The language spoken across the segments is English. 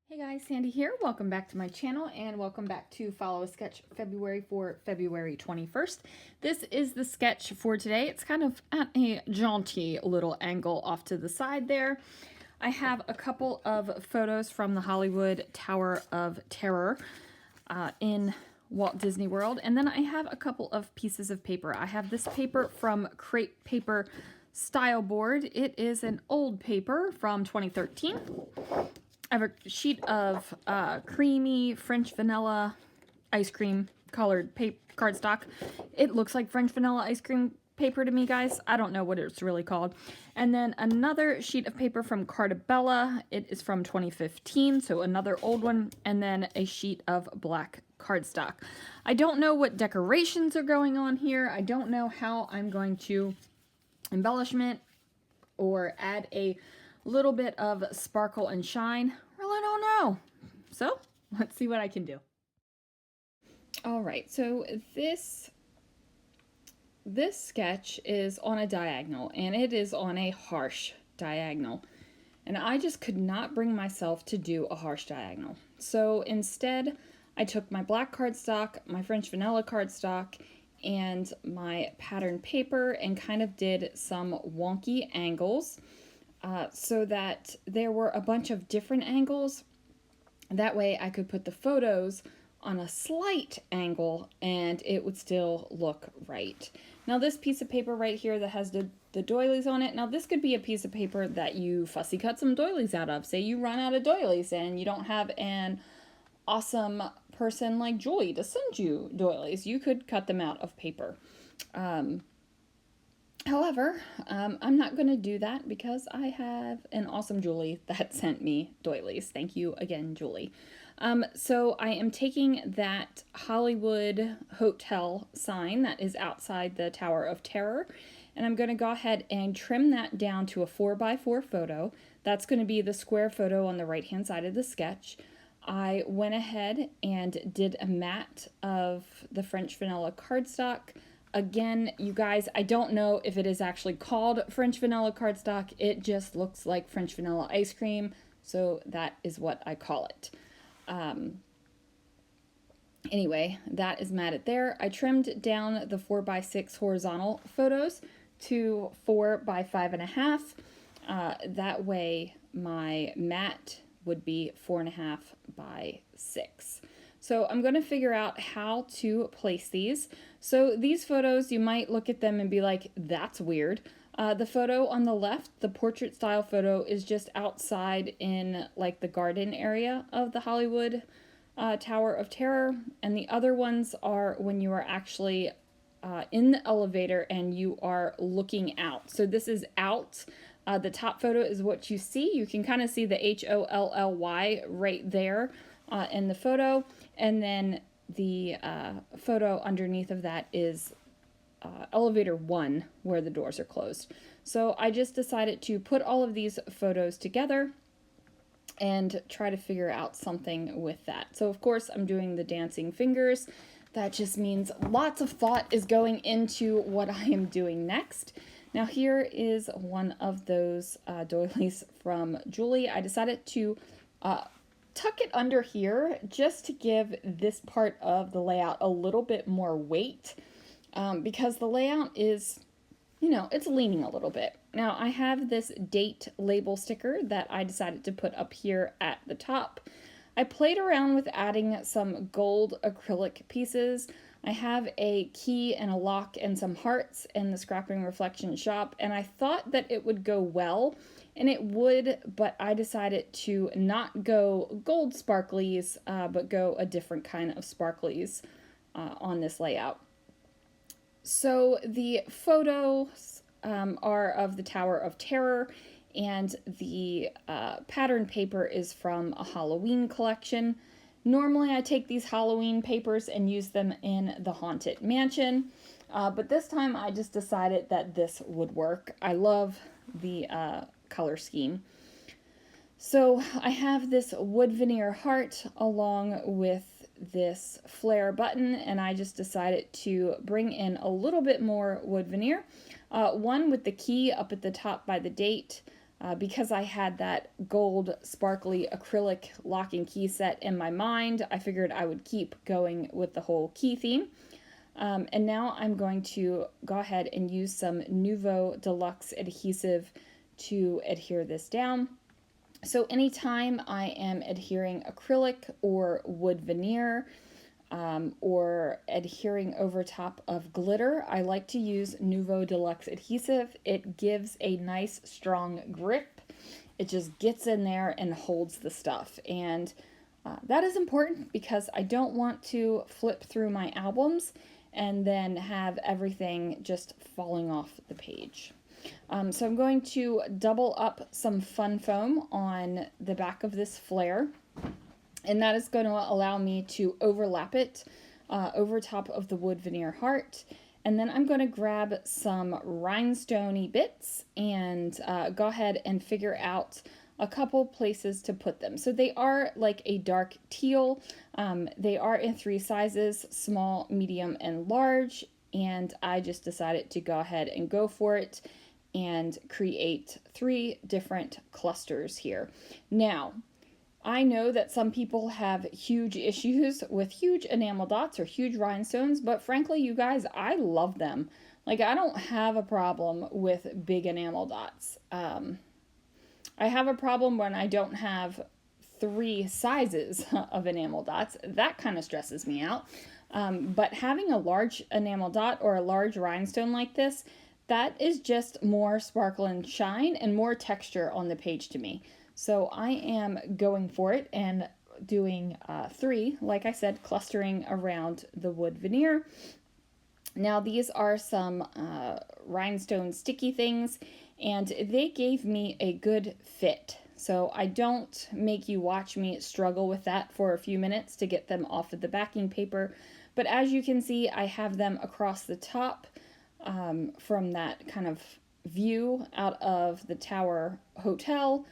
Hey guys, Sandy here. Welcome back to my channel and welcome back to Follow a Sketch February for February 21st. This is the sketch for today. It's kind of at a jaunty little angle off to the side there. I have a couple of photos from the Hollywood Tower of Terror in Walt Disney World, and then I have a couple of pieces of paper. I have this paper from Crepe Paper Style Board. It is an old paper from 2013. I have a sheet of creamy French vanilla ice cream colored cardstock. It looks like French vanilla ice cream paper to me, guys. I don't know what it's really called. And then another sheet of paper from Cartabella. It is from 2015, so another old one. And then a sheet of black cardstock. I don't know what decorations are going on here. I don't know how I'm going to embellishment or add a little bit of sparkle and shine. Really don't know. So let's see what I can do. All right, so this sketch is on a diagonal, and it is on a harsh diagonal. And I just could not bring myself to do a harsh diagonal. So instead, I took my black cardstock, my French vanilla cardstock, and my pattern paper and kind of did some wonky angles. So that there were a bunch of different angles. That way I could put the photos on a slight angle and it would still look right. Now this piece of paper right here that has the doilies on it, now this could be a piece of paper that you fussy cut some doilies out of. Say you run out of doilies and you don't have an awesome person like Julie to send you doilies. You could cut them out of paper. However, I'm not going to do that because I have an awesome Julie that sent me doilies. Thank you again, Julie. So I am taking that Hollywood hotel sign that is outside the Tower of Terror, and I'm going to go ahead and trim that down to a 4x4 photo. That's going to be the square photo on the right-hand side of the sketch. I went ahead and did a mat of the French vanilla cardstock. Again, you guys, I don't know if it is actually called French vanilla cardstock. It just looks like French vanilla ice cream, so that is what I call it. Anyway, that is matted there. I trimmed down the 4x6 horizontal photos to 4x5.5. That way my mat would be 4.5 by 6. So I'm going to figure out how to place these. So these photos, you might look at them and be like, that's weird. The photo on the left, the portrait style photo, is just outside in like the garden area of the Hollywood Tower of Terror. And the other ones are when you are actually in the elevator and you are looking out. So this is out. The top photo is what you see. You can kind of see the HOLLY right there in the photo. And then the photo underneath of that is elevator 1 where the doors are closed. So I just decided to put all of these photos together and try to figure out something with that. So of course I'm doing the dancing fingers. That just means lots of thought is going into what I am doing next. Now here is one of those doilies from Julie. I decided to tuck it under here just to give this part of the layout a little bit more weight because the layout is, you know, it's leaning a little bit. Now I have this date label sticker that I decided to put up here at the top. I played around with adding some gold acrylic pieces. I have a key and a lock and some hearts in the Scrapping Reflection shop, and I thought that it would go well. And it would, but I decided to not go gold sparklies, but go a different kind of sparklies on this layout. So the photos are of the Tower of Terror, and the pattern paper is from a Halloween collection. Normally I take these Halloween papers and use them in the Haunted Mansion, but this time I just decided that this would work. I love the color scheme. So I have this wood veneer heart along with this flare button, and I just decided to bring in a little bit more wood veneer. One with the key up at the top by the date, because I had that gold sparkly acrylic lock and key set in my mind, I figured I would keep going with the whole key theme. And now I'm going to go ahead and use some Nuvo Deluxe adhesive to adhere this down. So anytime I am adhering acrylic or wood veneer, or adhering over top of glitter, I like to use Nuvo Deluxe adhesive. It gives a nice strong grip. It just gets in there and holds the stuff. And that is important because I don't want to flip through my albums and then have everything just falling off the page. So I'm going to double up some fun foam on the back of this flare, and that is going to allow me to overlap it over top of the wood veneer heart. And then I'm going to grab some rhinestoney bits and go ahead and figure out a couple places to put them. So they are like a dark teal. They are in 3 sizes, small, medium, and large. And I just decided to go ahead and go for it and create 3 different clusters here. Now, I know that some people have huge issues with huge enamel dots or huge rhinestones, but frankly, you guys, I love them. Like, I don't have a problem with big enamel dots. I have a problem when I don't have 3 sizes of enamel dots. That kind of stresses me out. But having a large enamel dot or a large rhinestone like this, that is just more sparkle and shine and more texture on the page to me. So I am going for it and doing 3, like I said, clustering around the wood veneer. Now these are some rhinestone sticky things, and they gave me a good fit. So I don't make you watch me struggle with that for a few minutes to get them off of the backing paper. But as you can see, I have them across the top from that kind of view out of the Tower Hotel,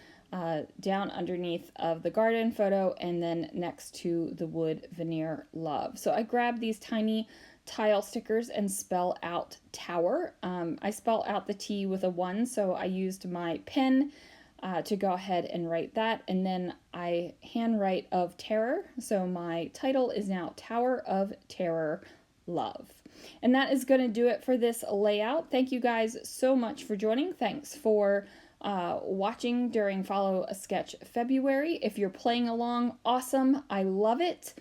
down underneath of the garden photo, and then next to the wood veneer love. So I grabbed these tiny tile stickers and spell out Tower. I spell out the T with a 1, so I used my pen to go ahead and write that, and then I handwrite of Terror, so my title is now Tower of Terror Love. And that is going to do it for this layout. Thank you guys so much for joining. Thanks for watching during Follow a Sketch February. If you're playing along, awesome. I love it.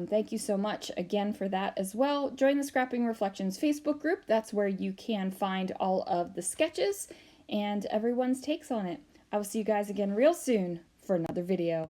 Thank you so much again for that as well. Join the Scrapping Reflections Facebook group. That's where you can find all of the sketches and everyone's takes on it. I will see you guys again real soon for another video.